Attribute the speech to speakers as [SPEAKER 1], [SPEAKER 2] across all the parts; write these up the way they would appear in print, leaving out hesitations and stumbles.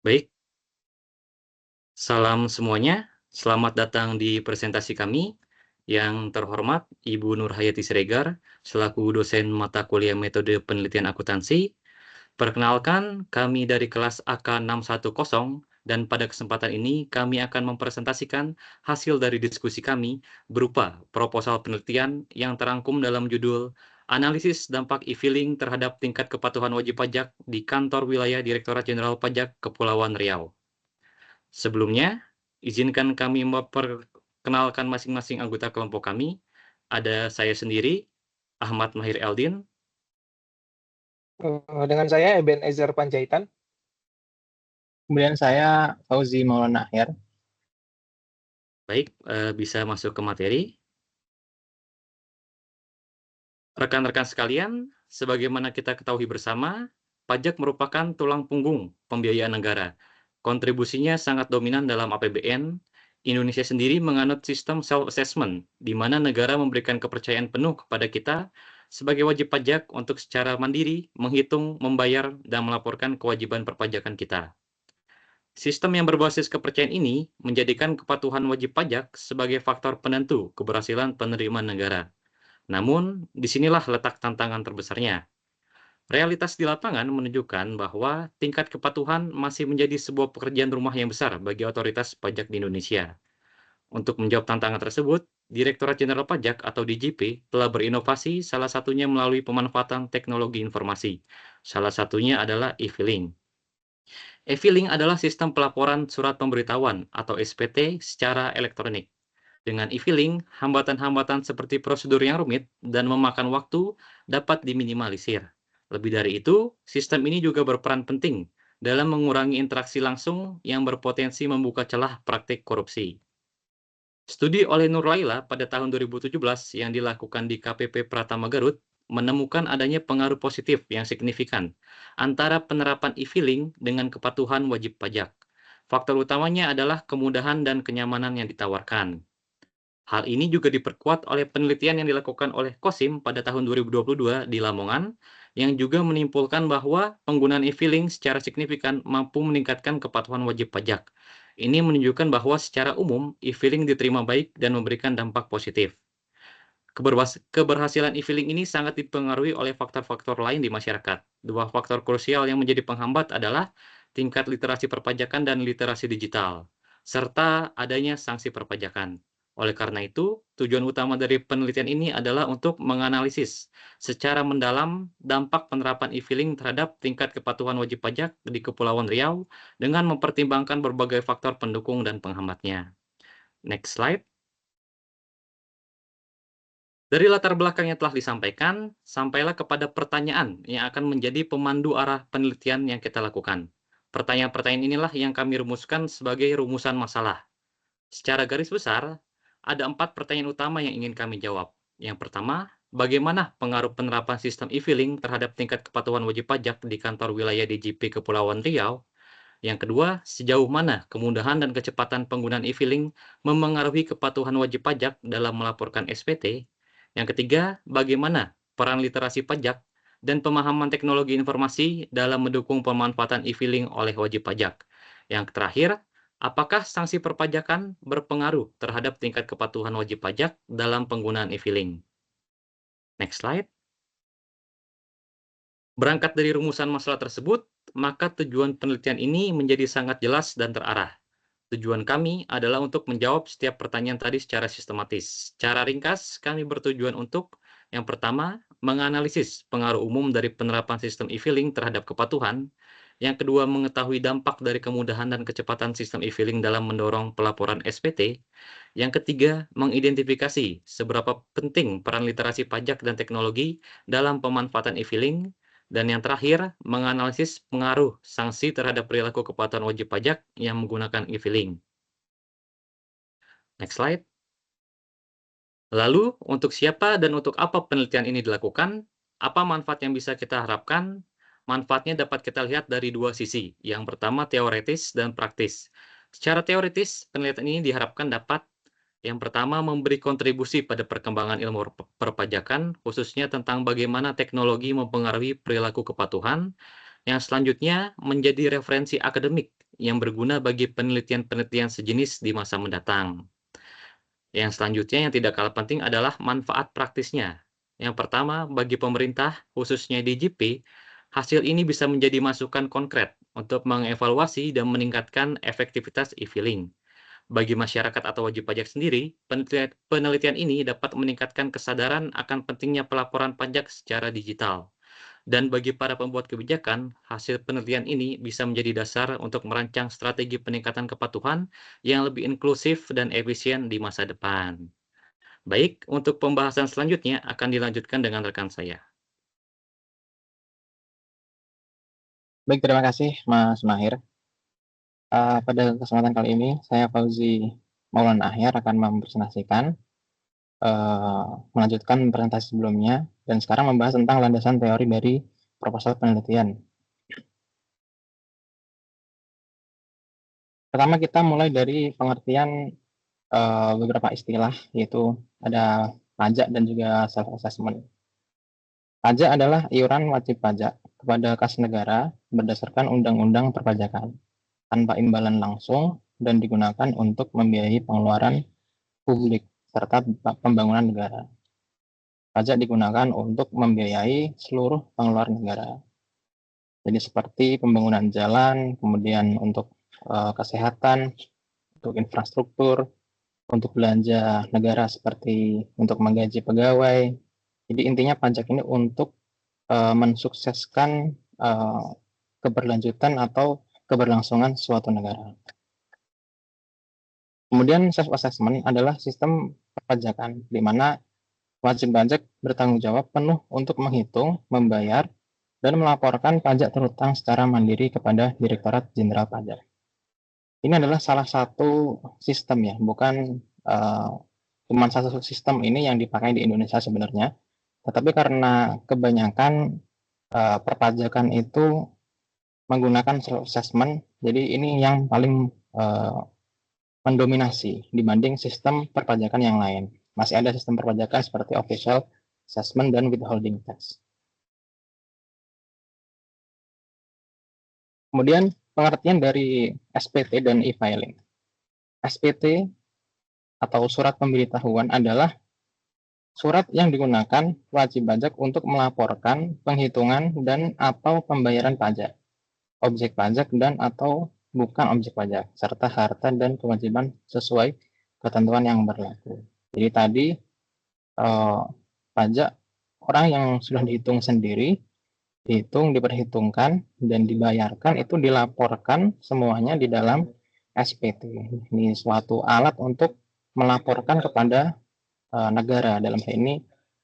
[SPEAKER 1] Baik, salam semuanya. Selamat datang di presentasi kami. Yang terhormat Ibu Nurhayati Siregar, selaku dosen mata kuliah metode penelitian akuntansi. Perkenalkan, kami dari kelas AK610 dan pada kesempatan ini kami akan mempresentasikan hasil dari diskusi kami berupa proposal penelitian yang terangkum dalam judul Analisis Dampak E-Filing terhadap Tingkat Kepatuhan Wajib Pajak di Kantor Wilayah Direktorat Jenderal Pajak Kepulauan Riau. Sebelumnya, izinkan kami memperkenalkan masing-masing anggota kelompok kami. Ada saya sendiri, Ahmad Mahir Eldin.
[SPEAKER 2] Dengan saya Eben Ezer Panjaitan.
[SPEAKER 3] Kemudian saya Fauzi Maulana Akhir.
[SPEAKER 1] Baik, bisa masuk ke materi. Rekan-rekan sekalian, sebagaimana kita ketahui bersama, pajak merupakan tulang punggung pembiayaan negara. Kontribusinya sangat dominan dalam APBN. Indonesia sendiri menganut sistem self-assessment, di mana negara memberikan kepercayaan penuh kepada kita sebagai wajib pajak untuk secara mandiri menghitung, membayar, dan melaporkan kewajiban perpajakan kita. Sistem yang berbasis kepercayaan ini menjadikan kepatuhan wajib pajak sebagai faktor penentu keberhasilan penerimaan negara. Namun, disinilah letak tantangan terbesarnya. Realitas di lapangan menunjukkan bahwa tingkat kepatuhan masih menjadi sebuah pekerjaan rumah yang besar bagi otoritas pajak di Indonesia. Untuk menjawab tantangan tersebut, Direktorat Jenderal Pajak atau DJP telah berinovasi, salah satunya melalui pemanfaatan teknologi informasi. Salah satunya adalah e-filing. E-filing adalah sistem pelaporan surat pemberitahuan atau SPT secara elektronik. Dengan e-filing, hambatan-hambatan seperti prosedur yang rumit dan memakan waktu dapat diminimalisir. Lebih dari itu, sistem ini juga berperan penting dalam mengurangi interaksi langsung yang berpotensi membuka celah praktik korupsi. Studi oleh Nur Laila pada tahun 2017 yang dilakukan di KPP Pratama Garut menemukan adanya pengaruh positif yang signifikan antara penerapan e-filing dengan kepatuhan wajib pajak. Faktor utamanya adalah kemudahan dan kenyamanan yang ditawarkan. Hal ini juga diperkuat oleh penelitian yang dilakukan oleh Kosim pada tahun 2022 di Lamongan, yang juga menyimpulkan bahwa penggunaan e-filing secara signifikan mampu meningkatkan kepatuhan wajib pajak. Ini menunjukkan bahwa secara umum e-filing diterima baik dan memberikan dampak positif. Keberhasilan e-filing ini sangat dipengaruhi oleh faktor-faktor lain di masyarakat. Dua faktor krusial yang menjadi penghambat adalah tingkat literasi perpajakan dan literasi digital, serta adanya sanksi perpajakan. Oleh karena itu, tujuan utama dari penelitian ini adalah untuk menganalisis secara mendalam dampak penerapan e-filing terhadap tingkat kepatuhan wajib pajak di Kepulauan Riau dengan mempertimbangkan berbagai faktor pendukung dan penghambatnya. Next slide. Dari latar belakang yang telah disampaikan, sampailah kepada pertanyaan yang akan menjadi pemandu arah penelitian yang kita lakukan. Pertanyaan-pertanyaan inilah yang kami rumuskan sebagai rumusan masalah. Secara garis besar, ada 4 pertanyaan utama yang ingin kami jawab. Yang pertama, bagaimana pengaruh penerapan sistem e-filing terhadap tingkat kepatuhan wajib pajak di kantor wilayah DJP Kepulauan Riau? Yang kedua, sejauh mana kemudahan dan kecepatan penggunaan e-filing memengaruhi kepatuhan wajib pajak dalam melaporkan SPT? Yang ketiga, bagaimana peran literasi pajak dan pemahaman teknologi informasi dalam mendukung pemanfaatan e-filing oleh wajib pajak? Yang terakhir, apakah sanksi perpajakan berpengaruh terhadap tingkat kepatuhan wajib pajak dalam penggunaan e-filing? Next slide. Berangkat dari rumusan masalah tersebut, maka tujuan penelitian ini menjadi sangat jelas dan terarah. Tujuan kami adalah untuk menjawab setiap pertanyaan tadi secara sistematis. Secara ringkas, kami bertujuan untuk yang pertama, menganalisis pengaruh umum dari penerapan sistem e-filing terhadap kepatuhan. Yang kedua, mengetahui dampak dari kemudahan dan kecepatan sistem e-filing dalam mendorong pelaporan SPT. Yang ketiga, mengidentifikasi seberapa penting peran literasi pajak dan teknologi dalam pemanfaatan e-filing. Dan yang terakhir, menganalisis pengaruh sanksi terhadap perilaku kepatuhan wajib pajak yang menggunakan e-filing. Next slide. Lalu, untuk siapa dan untuk apa penelitian ini dilakukan? Apa manfaat yang bisa kita harapkan? Manfaatnya dapat kita lihat dari dua sisi. Yang pertama, teoretis dan praktis. Secara teoretis, penelitian ini diharapkan dapat yang pertama, memberi kontribusi pada perkembangan ilmu perpajakan, khususnya tentang bagaimana teknologi mempengaruhi perilaku kepatuhan. Yang selanjutnya menjadi referensi akademik yang berguna bagi penelitian-penelitian sejenis di masa mendatang. Yang selanjutnya yang tidak kalah penting adalah manfaat praktisnya. Yang pertama, bagi pemerintah, khususnya DJP, hasil ini bisa menjadi masukan konkret untuk mengevaluasi dan meningkatkan efektivitas e-filing. Bagi masyarakat atau wajib pajak sendiri, penelitian ini dapat meningkatkan kesadaran akan pentingnya pelaporan pajak secara digital. Dan bagi para pembuat kebijakan, hasil penelitian ini bisa menjadi dasar untuk merancang strategi peningkatan kepatuhan yang lebih inklusif dan efisien di masa depan. Baik, untuk pembahasan selanjutnya akan dilanjutkan dengan rekan saya.
[SPEAKER 3] Baik, terima kasih Mas Mahir. Pada kesempatan kali ini, saya Fauzi Maulana Ahyar akan mempresentasikan, melanjutkan presentasi sebelumnya, dan sekarang membahas tentang landasan teori dari proposal penelitian. Pertama, kita mulai dari pengertian beberapa istilah, yaitu ada pajak dan juga self-assessment. Pajak adalah iuran wajib pajak kepada kas negara berdasarkan Undang-Undang Perpajakan, tanpa imbalan langsung dan digunakan untuk membiayai pengeluaran publik serta pembangunan negara. Pajak digunakan untuk membiayai seluruh pengeluaran negara. Jadi seperti pembangunan jalan, kemudian untuk kesehatan, untuk infrastruktur, untuk belanja negara seperti untuk menggaji pegawai. Jadi intinya pajak ini untuk mensukseskan keberlanjutan atau keberlangsungan suatu negara. Kemudian self-assessment adalah sistem perpajakan di mana wajib pajak bertanggung jawab penuh untuk menghitung, membayar, dan melaporkan pajak terutang secara mandiri kepada Direktorat Jenderal Pajak. Ini adalah salah satu sistem ya, bukan cuma satu sistem ini yang dipakai di Indonesia sebenarnya, tetapi karena kebanyakan perpajakan itu menggunakan self-assessment, jadi ini yang paling mendominasi dibanding sistem perpajakan yang lain. Masih ada sistem perpajakan seperti official assessment dan withholding tax. Kemudian pengertian dari SPT dan e-filing. SPT atau surat pemberitahuan adalah surat yang digunakan wajib pajak untuk melaporkan penghitungan dan atau pembayaran pajak, objek pajak dan atau bukan objek pajak, serta harta dan kewajiban sesuai ketentuan yang berlaku. Jadi tadi pajak orang yang sudah dihitung sendiri, dihitung, diperhitungkan, dan dibayarkan itu dilaporkan semuanya di dalam SPT. Ini suatu alat untuk melaporkan kepada negara, dalam hal ini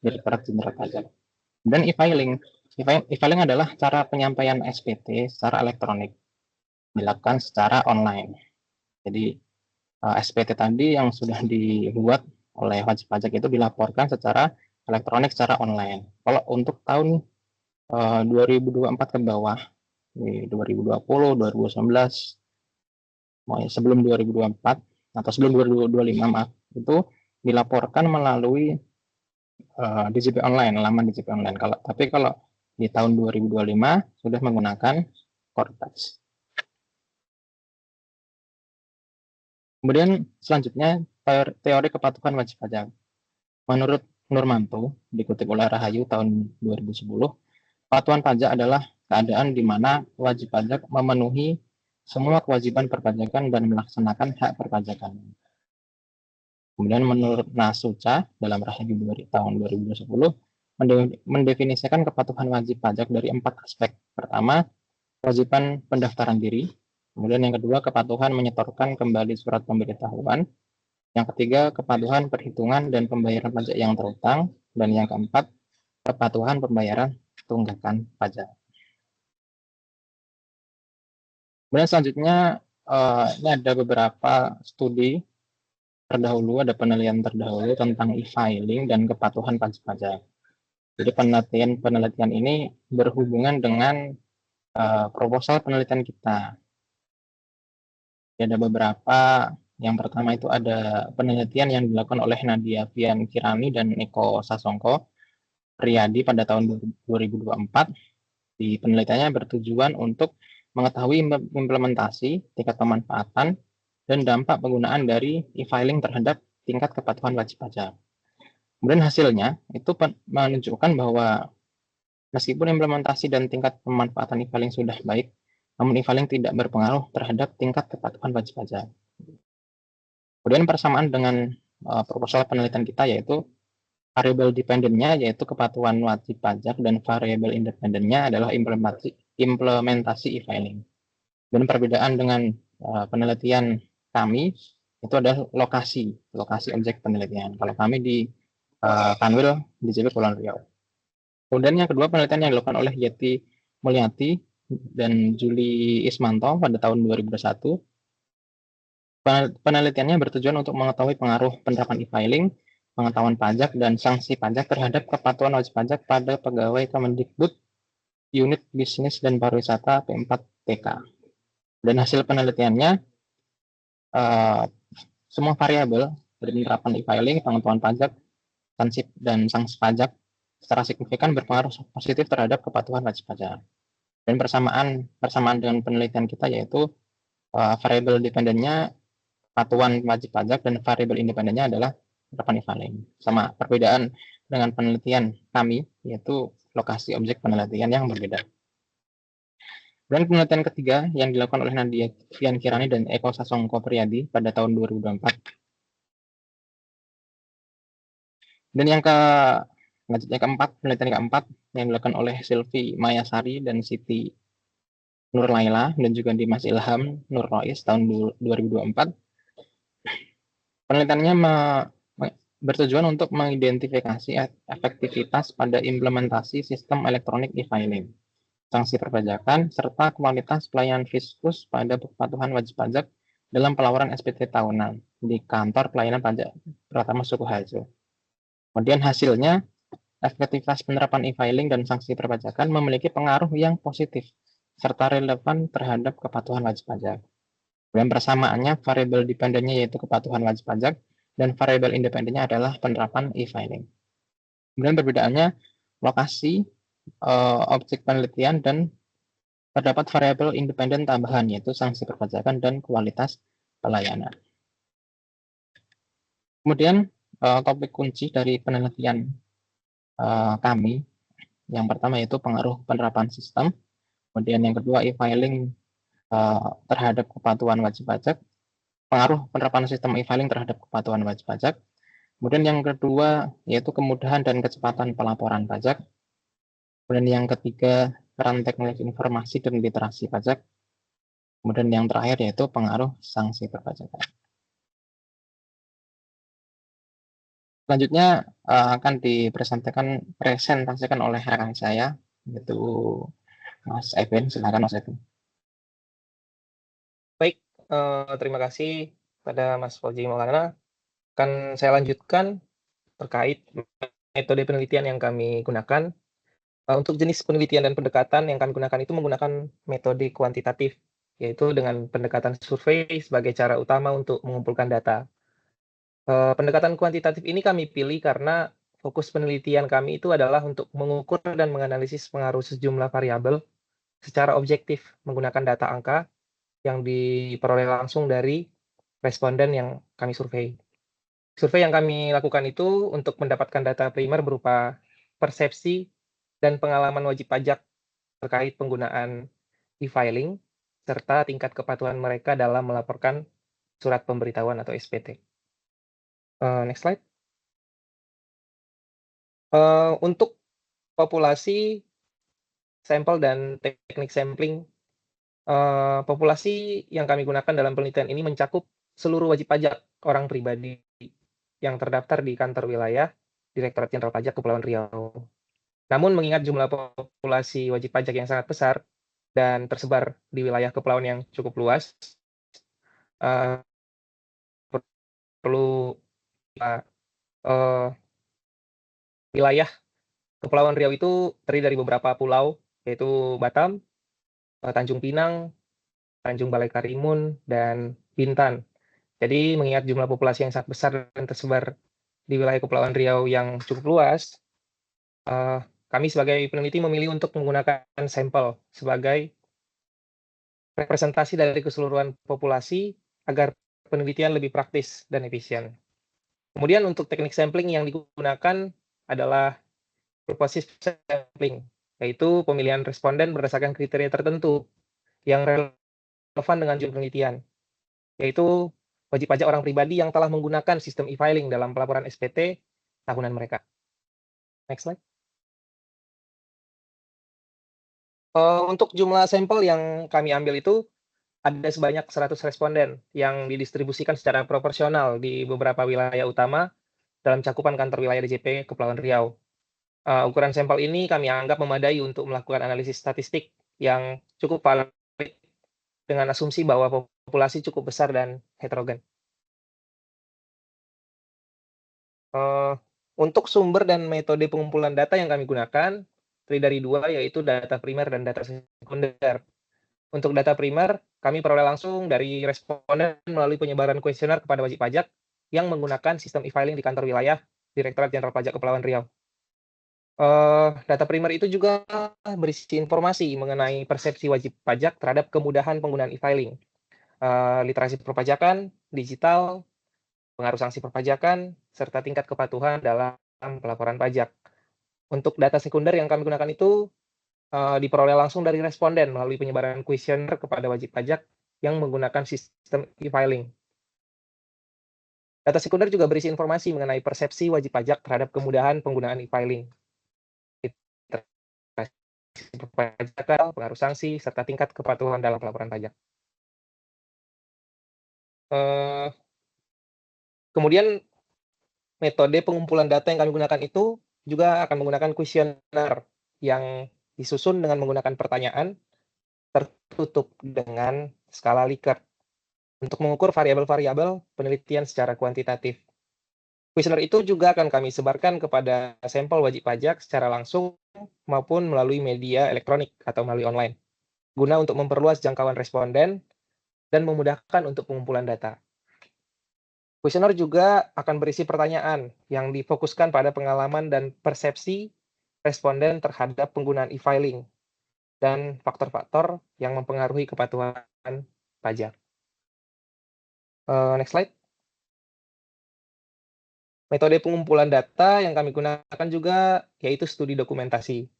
[SPEAKER 3] Direktorat Jenderal Pajak. Dan e-filing. E-filing adalah cara penyampaian SPT secara elektronik, dilakukan secara online. Jadi SPT tadi yang sudah dibuat oleh wajib pajak itu dilaporkan secara elektronik, secara online. Kalau untuk tahun 2024 ke bawah, di 2020, 2019, sebelum 2024 atau sebelum 2025 maaf, itu dilaporkan melalui DJP online, laman DJP online. Tapi kalau di tahun 2025 sudah menggunakan Kortex. Kemudian selanjutnya teori kepatuhan wajib pajak. Menurut Nurmanto, dikutip oleh Rahayu tahun 2010, kepatuhan pajak adalah keadaan di mana wajib pajak memenuhi semua kewajiban perpajakan dan melaksanakan hak perpajakan. Kemudian menurut Nasuca dalam Rahayu tahun 2010 mendefinisikan kepatuhan wajib pajak dari 4 aspek. Pertama, kewajiban pendaftaran diri. Kemudian yang kedua, kepatuhan menyetorkan kembali surat pemberitahuan. Yang ketiga, kepatuhan perhitungan dan pembayaran pajak yang terutang. Dan yang keempat, kepatuhan pembayaran tunggakan pajak. Kemudian selanjutnya, ini ada beberapa studi terdahulu, ada penelitian terdahulu tentang e-filing dan kepatuhan pajak pajak. Jadi penelitian ini berhubungan dengan proposal penelitian kita. Ada beberapa. Yang pertama itu ada penelitian yang dilakukan oleh Nadia Fian Kirani dan Eko Sasongko Riyadi pada tahun 2024. Di penelitiannya bertujuan untuk mengetahui implementasi, tingkat pemanfaatan, dan dampak penggunaan dari e-filing terhadap tingkat kepatuhan wajib pajak. Kemudian hasilnya itu menunjukkan bahwa meskipun implementasi dan tingkat pemanfaatan e-filing sudah baik, namun e-filing tidak berpengaruh terhadap tingkat kepatuhan wajib pajak. Kemudian persamaan dengan proposal penelitian kita yaitu variabel dependentnya yaitu kepatuhan wajib pajak dan variabel independennya adalah implementasi e-filing. Dan perbedaan dengan penelitian kami itu adalah lokasi objek penelitian. Kalau kami di Kanwil di JP Kepulauan Riau. Kemudian yang kedua penelitian yang dilakukan oleh Yeti Mulyati dan Juli Ismanto pada tahun 2021. Penelitiannya bertujuan untuk mengetahui pengaruh penerapan e-filing, pengetahuan pajak, dan sanksi pajak terhadap kepatuhan wajib pajak pada pegawai Kemendikbud Unit Bisnis dan Pariwisata P4TK. Dan hasil penelitiannya, semua variabel dari penerapan e-filing, pengetahuan pajak, dan sanksi pajak secara signifikan berpengaruh positif terhadap kepatuhan wajib pajak. Dan persamaan dengan penelitian kita yaitu variabel dependennya kepatuhan wajib pajak dan variabel independennya adalah penerapan e-filing. Sama perbedaan dengan penelitian kami yaitu lokasi objek penelitian yang berbeda. Dan penelitian ketiga yang dilakukan oleh Nadia Fian Kirani dan Eko Sasongko Priyadi pada tahun 2024. Dan yang keempat, penelitian keempat yang dilakukan oleh Silvi Mayasari dan Siti Nur Laila dan juga Dimas Ilham Nur Rois tahun 2024. Penelitiannya bertujuan untuk mengidentifikasi efektivitas pada implementasi sistem elektronik e-filing, sanksi perpajakan, serta kualitas pelayanan Fiskus pada kepatuhan wajib pajak dalam pelaporan SPT tahunan di kantor pelayanan pajak Pratama Sukoharjo. Kemudian hasilnya, efektivitas penerapan e-filing dan sanksi perpajakan memiliki pengaruh yang positif serta relevan terhadap kepatuhan wajib pajak. Dan persamaannya, variabel dependennya yaitu kepatuhan wajib pajak dan variabel independennya adalah penerapan e-filing. Kemudian perbedaannya, lokasi objek penelitian dan terdapat variabel independen tambahan yaitu sanksi perpajakan dan kualitas pelayanan. Kemudian topik kunci dari penelitian kami, yang pertama yaitu pengaruh penerapan sistem, kemudian yang kedua e-filing terhadap kepatuhan wajib pajak, pengaruh penerapan sistem e-filing terhadap kepatuhan wajib pajak, kemudian yang kedua yaitu kemudahan dan kecepatan pelaporan pajak, kemudian yang ketiga peran teknologi informasi dan literasi pajak, kemudian yang terakhir yaitu pengaruh sanksi perpajakan. Selanjutnya akan dipresentasikan oleh rekan saya, yaitu Mas Evan. Silakan Mas Evan.
[SPEAKER 2] Baik, terima kasih pada Mas Fauzi Maulana. Akan saya lanjutkan terkait metode penelitian yang kami gunakan. Untuk jenis penelitian dan pendekatan yang kami gunakan itu menggunakan metode kuantitatif, yaitu dengan pendekatan survei sebagai cara utama untuk mengumpulkan data. Pendekatan kuantitatif ini kami pilih karena fokus penelitian kami itu adalah untuk mengukur dan menganalisis pengaruh sejumlah variabel secara objektif menggunakan data angka yang diperoleh langsung dari responden yang kami survei. Survei yang kami lakukan itu untuk mendapatkan data primer berupa persepsi dan pengalaman wajib pajak terkait penggunaan e-filing serta tingkat kepatuhan mereka dalam melaporkan surat pemberitahuan atau SPT. Next slide. Untuk populasi sampel dan teknik sampling, populasi yang kami gunakan dalam penelitian ini mencakup seluruh wajib pajak orang pribadi yang terdaftar di kantor wilayah Direktorat Jenderal Pajak Kepulauan Riau. Namun mengingat jumlah populasi wajib pajak yang sangat besar dan tersebar di wilayah kepulauan yang cukup luas, perlu wilayah Kepulauan Riau itu terdiri dari beberapa pulau, yaitu Batam, Tanjung Pinang, Tanjung Balai Karimun, dan Bintan. Jadi mengingat jumlah populasi yang sangat besar dan tersebar di wilayah Kepulauan Riau yang cukup luas, kami sebagai peneliti memilih untuk menggunakan sampel sebagai representasi dari keseluruhan populasi agar penelitian lebih praktis dan efisien. Kemudian untuk teknik sampling yang digunakan adalah purposive sampling, yaitu pemilihan responden berdasarkan kriteria tertentu yang relevan dengan judul penelitian, yaitu wajib pajak orang pribadi yang telah menggunakan sistem e-filing dalam pelaporan SPT tahunan mereka. Next slide. Untuk jumlah sampel yang kami ambil itu ada sebanyak 100 responden yang didistribusikan secara proporsional di beberapa wilayah utama dalam cakupan kantor wilayah DJP Kepulauan Riau. Ukuran sampel ini kami anggap memadai untuk melakukan analisis statistik yang cukup valid dengan asumsi bahwa populasi cukup besar dan heterogen. Untuk sumber dan metode pengumpulan data yang kami gunakan terdiri dari dua, yaitu data primer dan data sekunder. Untuk data primer, kami peroleh langsung dari responden melalui penyebaran kuesioner kepada wajib pajak yang menggunakan sistem e-filing di kantor wilayah Direktorat Jenderal Pajak Kepulauan Riau. Data primer itu juga berisi informasi mengenai persepsi wajib pajak terhadap kemudahan penggunaan e-filing, literasi perpajakan, digital, pengaruh sanksi perpajakan, serta tingkat kepatuhan dalam pelaporan pajak. Untuk data sekunder yang kami gunakan itu diperoleh langsung dari responden melalui penyebaran kuesioner kepada wajib pajak yang menggunakan sistem e-filing. Data sekunder juga berisi informasi mengenai persepsi wajib pajak terhadap kemudahan penggunaan e-filing, perpajakan, pengaruh sanksi, serta tingkat kepatuhan dalam pelaporan pajak. Kemudian metode pengumpulan data yang kami gunakan itu juga akan menggunakan kuesioner yang disusun dengan menggunakan pertanyaan tertutup dengan skala Likert untuk mengukur variabel-variabel penelitian secara kuantitatif. Kuesioner itu juga akan kami sebarkan kepada sampel wajib pajak secara langsung maupun melalui media elektronik atau melalui online, guna untuk memperluas jangkauan responden dan memudahkan untuk pengumpulan data. Kuesioner juga akan berisi pertanyaan yang difokuskan pada pengalaman dan persepsi responden terhadap penggunaan e-filing dan faktor-faktor yang mempengaruhi kepatuhan pajak. Next slide. Metode pengumpulan data yang kami gunakan juga yaitu studi dokumentasi.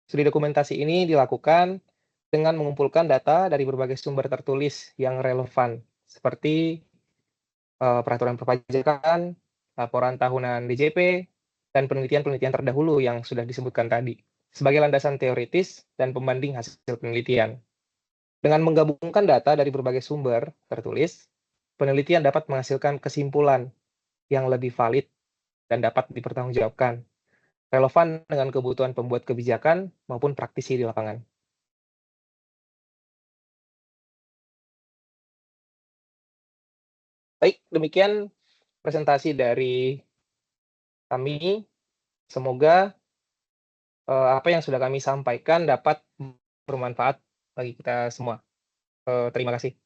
[SPEAKER 2] Studi dokumentasi ini dilakukan dengan mengumpulkan data dari berbagai sumber tertulis yang relevan, seperti peraturan perpajakan, laporan tahunan DJP, dan penelitian-penelitian terdahulu yang sudah disebutkan tadi, sebagai landasan teoritis dan pembanding hasil penelitian. Dengan menggabungkan data dari berbagai sumber tertulis, penelitian dapat menghasilkan kesimpulan yang lebih valid dan dapat dipertanggungjawabkan, relevan dengan kebutuhan pembuat kebijakan maupun praktisi di lapangan. Baik, demikian presentasi dari kami. Semoga apa yang sudah kami sampaikan dapat bermanfaat bagi kita semua. Terima kasih.